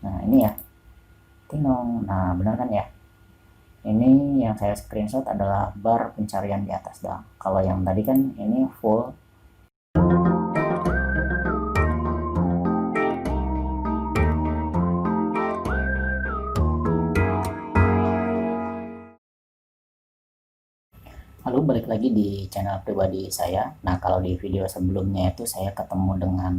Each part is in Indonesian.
Nah ini ya, tinong. Nah benar kan ya, ini yang saya screenshot adalah bar pencarian di atas doang. Kalau yang tadi kan ini full. Halo, balik lagi di channel pribadi saya. Nah, kalau di video sebelumnya itu saya ketemu dengan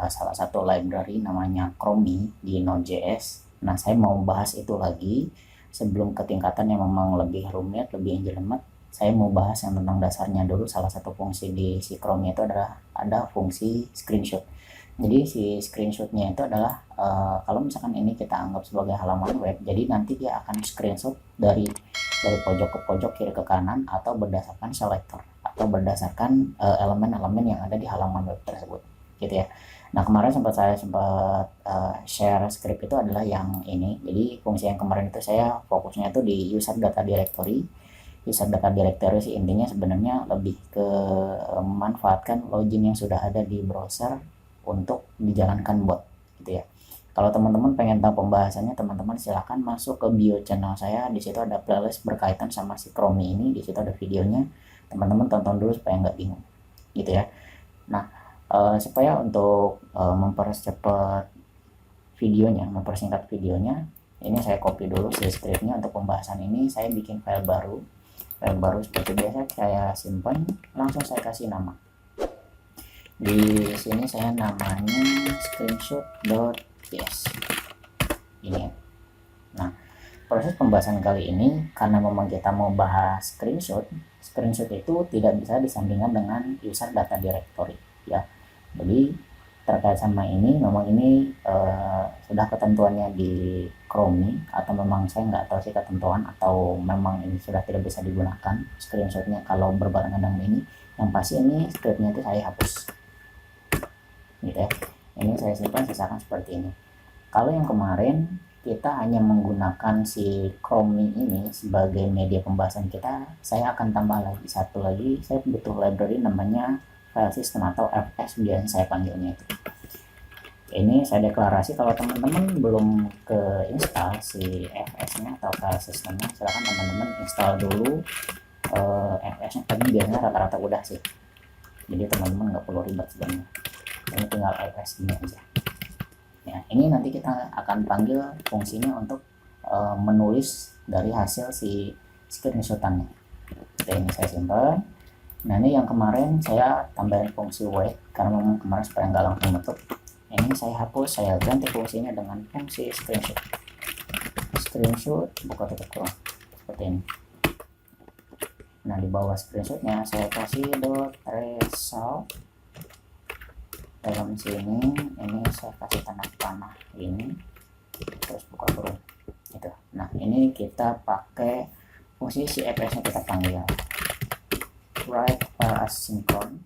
salah satu library namanya Chromie di Node.js. Nah, saya mau bahas itu lagi sebelum ke tingkatan yang memang lebih rumit, lebih jelimet. Saya mau bahas yang tentang dasarnya dulu. Salah satu fungsi di si Chromie itu adalah ada fungsi screenshot. Jadi si screenshotnya itu adalah kalau misalkan ini kita anggap sebagai halaman web, jadi nanti dia akan screenshot dari pojok ke pojok, kiri ke kanan, atau berdasarkan selector, atau berdasarkan elemen-elemen yang ada di halaman web tersebut, gitu ya. Nah, kemarin saya sempat share script itu adalah yang ini. Jadi fungsi yang kemarin itu saya fokusnya itu di user data directory. User data directory sih intinya sebenarnya lebih ke memanfaatkan login yang sudah ada di browser untuk dijalankan bot, gitu ya. Kalau teman-teman pengen tahu pembahasannya, teman-teman silahkan masuk ke bio channel saya. Di situ ada playlist berkaitan sama si Chromie ini. Di situ ada videonya. Teman-teman tonton dulu supaya nggak bingung, gitu ya. Nah, supaya untuk mempercepat videonya, mempersingkat videonya, ini saya copy dulu si scriptnya untuk pembahasan ini. Saya bikin file baru. File baru seperti biasa saya simpan. Langsung saya kasih nama. Di sini saya namanya screenshot.js. Ini ya. Nah, proses pembahasan kali ini karena memang kita mau bahas screenshot. Screenshot itu tidak bisa disandingkan dengan user data directory, ya. Jadi terkait sama ini, memang ini sudah ketentuannya di Chromie, atau memang saya nggak tahu sih ketentuan, atau memang ini sudah tidak bisa digunakan screenshotnya kalau berbarengan dengan ini. Yang pasti ini scriptnya itu saya hapus, gitu ya. Ini saya simpan sisakan seperti ini. Kalau yang kemarin kita hanya menggunakan si Chromie ini sebagai media pembahasan kita, saya akan tambah lagi satu lagi. Saya butuh library namanya file system atau FS biasa saya panggilnya itu. Ini saya deklarasi. Kalau teman-teman belum ke install si FS-nya atau file systemnya, silahkan teman-teman install dulu FS-nya. Tapi biasanya rata-rata udah sih, jadi teman-teman nggak perlu ribet sebenarnya. Ini tinggal FS ini aja. Ya, ini nanti kita akan panggil fungsinya untuk menulis dari hasil si screenshotannya. Oke, ini saya simpan. Nah, ini yang kemarin saya tambahin fungsi wait karena memang kemarin supaya nggak langsung menutup. Ini saya hapus, saya ganti fungsinya dengan fungsi screenshot. Screenshot buka tutup kurung seperti ini. Nah, di bawah screenshotnya saya kasih .result. Dalam sini ini saya kasih tanda panah ini, terus buka kurung itu. Nah, ini kita pakai fungsi si fs nya kita panggil write file asynchron.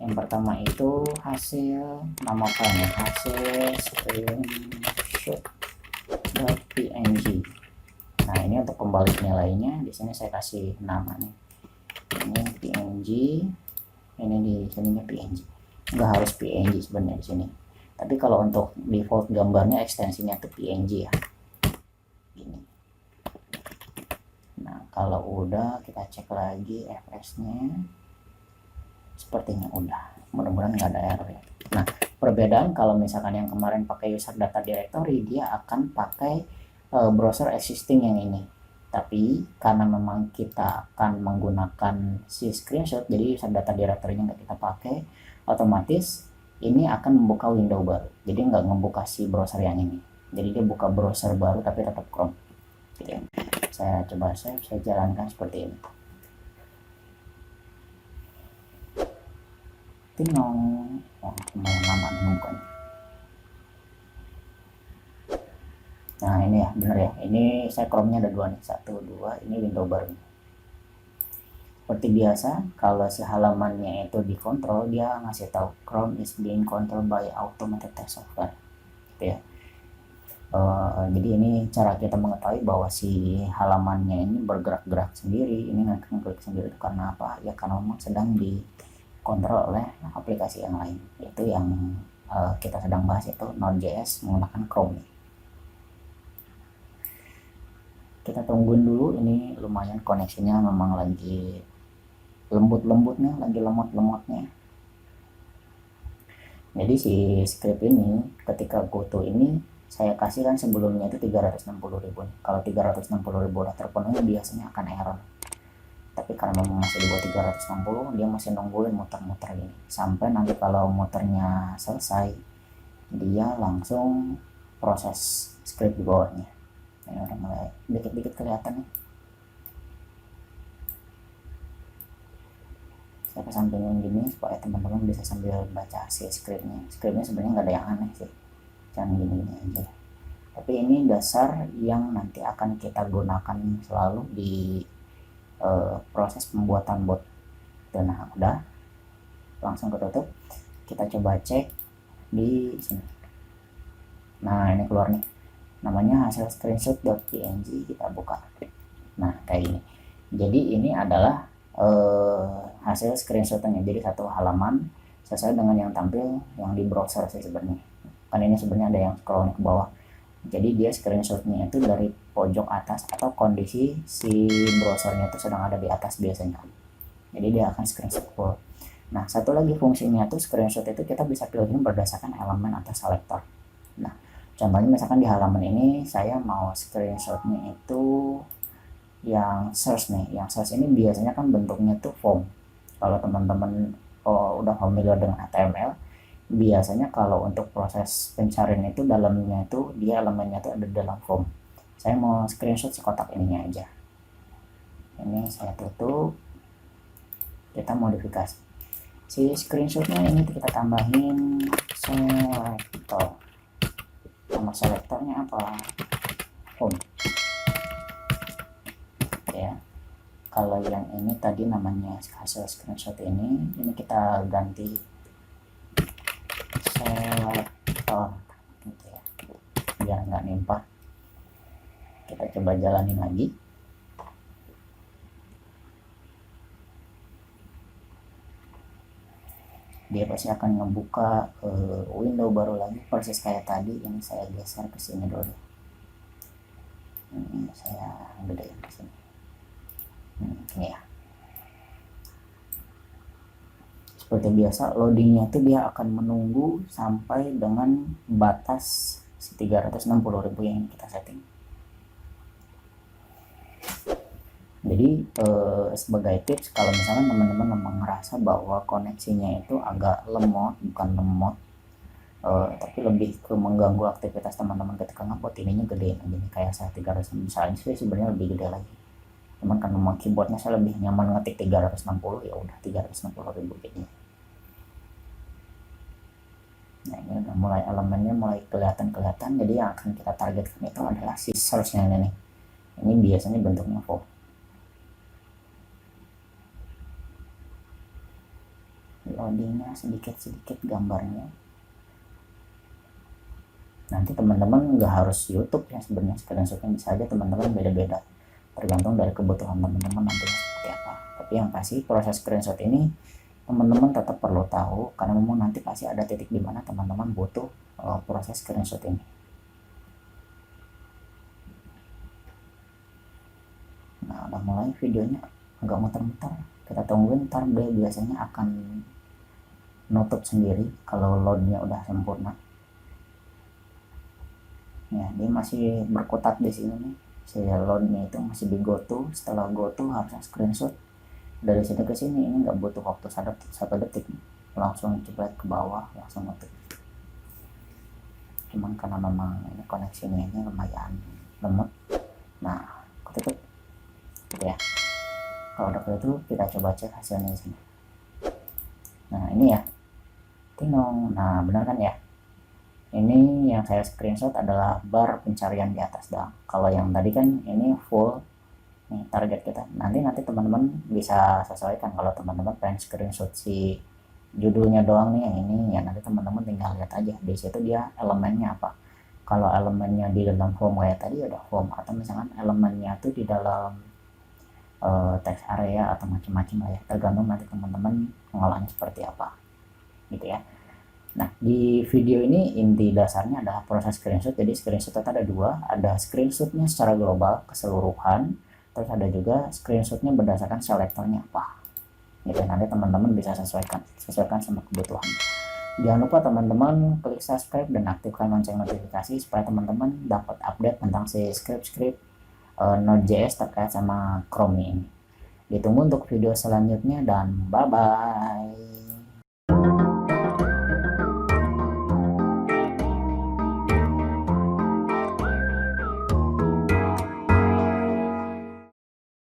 Yang pertama itu hasil nama filenya hasil screenshot.png. Nah, ini untuk pembalik nilainya. Di sini saya kasih nama nih, ini png, ini di sininya png. Nggak harus PNG sebenarnya di sini, tapi kalau untuk default gambarnya ekstensinya tuh PNG ya, gini. Nah, kalau udah kita cek lagi FS-nya, sepertinya udah. Mudah-mudahan nggak ada error ya. Nah, perbedaan kalau misalkan yang kemarin pakai user data directory, dia akan pakai browser existing yang ini. Tapi karena memang kita akan menggunakan si screenshot, jadi user data directory-nya nggak kita pakai, otomatis ini akan membuka window baru. Jadi nggak membuka si browser yang ini. Jadi dia buka browser baru tapi tetap Chrome, gitu ya. Saya coba saya jalankan seperti ini. Tinong, oh, lumayan lama membukanya. Nah, ini ya, bener ya. Ini saya Chrome-nya ada dua nih, 1, 2. Ini window baru. Seperti biasa, kalau si halamannya itu dikontrol, dia ngasih tahu Chrome is being controlled by automated test software, gitu ya. Jadi ini cara kita mengetahui bahwa si halamannya ini bergerak-gerak sendiri, ini ngeklik sendiri. Itu karena apa? Ya karena memang sedang dikontrol oleh aplikasi yang lain. Itu yang kita sedang bahas, itu Node.js menggunakan Chrome. Kita tungguin dulu, ini lumayan koneksinya memang lagi lembut-lembutnya, lagi lemot-lemotnya. Jadi si script ini ketika GoTo ini saya kasih kan sebelumnya itu 360.000. Kalau 360.000 udah terpenuhi biasanya akan error. Tapi karena memang masih di bawah 360, dia masih nungguin muter-muter ini sampai nanti kalau muternya selesai dia langsung proses script di bawahnya. Ini udah mulai dikit-dikit kelihatan nih. Saya kesampingin gini supaya teman-teman bisa sambil baca si scriptnya. Scriptnya sebenarnya nggak ada yang aneh sih, jangan gini-gini aja. Tapi ini dasar yang nanti akan kita gunakan selalu di proses pembuatan bot. Dan nah, udah langsung ketutup. Kita coba cek di sini. Nah, ini keluar nih, namanya hasil screenshot.png. Kita buka. Nah, kayak gini. Jadi ini adalah hasil screenshotnya. Jadi satu halaman sesuai dengan yang tampil yang di browser sih sebenarnya. Kan ini sebenarnya ada yang scroll ke bawah. Jadi dia screenshotnya itu dari pojok atas atau kondisi si browsernya itu sedang ada di atas biasanya. Jadi dia akan screenshot full. Nah, satu lagi fungsinya tuh screenshot itu kita bisa pilihin berdasarkan elemen atau selector. Nah, contohnya misalkan di halaman ini saya mau screenshotnya itu yang search nih. Yang search ini biasanya kan bentuknya tuh form. Kalau teman-teman udah familiar dengan HTML, biasanya kalau untuk proses pencarian itu dalamnya itu dia elemennya itu ada dalam form. Saya mau screenshot si kotak ininya aja. Ini saya tutup. Kita modifikasi. Si screenshotnya ini kita tambahin selector. Nama selektornya apa? Home. Ya. Kalau yang ini tadi namanya hasil screenshot ini kita ganti selektor gitu ya, biar nggak nimpah. Kita coba jalanin lagi. Dia pasti akan ngebuka window baru lagi persis kayak tadi. Ini saya geser ke sini dulu. Ini saya gedein ke sini. Ini ya. Seperti biasa loadingnya itu dia akan menunggu sampai dengan batas 360.000 yang kita setting. Jadi sebagai tips, kalau misalkan teman-teman memang ngerasa bahwa koneksinya itu agak lemot, bukan lemot, tapi lebih ke mengganggu aktivitas teman-teman ketika ngupload, ininya gedein aja nih, kayak saya 300 misalnya sih sebenarnya lebih gede lagi. Cuman kan memang keyboardnya saya lebih nyaman ngetik 360, ya udah 360.000 ini. Nah, ini udah mulai elemennya mulai kelihatan. Jadi yang akan kita targetkan itu adalah si source-nya ini. Ini biasanya bentuknya form. Loadingnya sedikit gambarnya. Nanti teman-teman nggak harus YouTube ya sebenarnya, screenshotnya bisa aja teman-teman beda-beda, tergantung dari kebutuhan teman-teman nantinya seperti apa. Tapi yang pasti proses screenshot ini teman-teman tetap perlu tahu, karena memang nanti pasti ada titik di mana teman-teman butuh proses screenshot ini. Nah, udah mulai videonya agak muter-muter, kita tungguin, ntar dia biasanya akan nutup sendiri kalau loadnya udah sempurna. Ya, dia masih berkutat di sini nih. Saya loadnya itu masih di GoTo. Setelah GoTo harusnya screenshot dari sini ke sini. Ini nggak butuh waktu 1 detik, langsung coba ke bawah langsung nutup. Cuman karena memang ini koneksinya ini lumayan lemot, nah ketutup gitu ya. Kalau udah ketutup kita coba cek hasilnya di sini. Nah, ini ya, tinong. Nah, benar kan ya, ini yang saya screenshot adalah bar pencarian di atas doang. Kalau yang tadi kan ini full nih target kita. Nanti teman-teman bisa sesuaikan. Kalau teman-teman pengen screenshot si judulnya doang nih yang ini, ya nanti teman-teman tinggal lihat aja di situ dia elemennya apa. Kalau elemennya di dalam form kayak tadi ada form, atau misalkan elemennya tuh di dalam text area atau macam-macam lah ya, tergantung nanti teman-teman pengolahannya seperti apa gitu ya. Nah, di video ini inti dasarnya adalah proses screenshot. Jadi screenshot itu ada dua, ada screenshotnya secara global keseluruhan, terus ada juga screenshotnya berdasarkan selektornya apa. Gitu, nanti teman-teman bisa sesuaikan sama kebutuhan. Jangan lupa teman-teman klik subscribe dan aktifkan lonceng notifikasi supaya teman-teman dapat update tentang si script Node.js terkait sama Chrome ini. Ditunggu untuk video selanjutnya dan bye bye.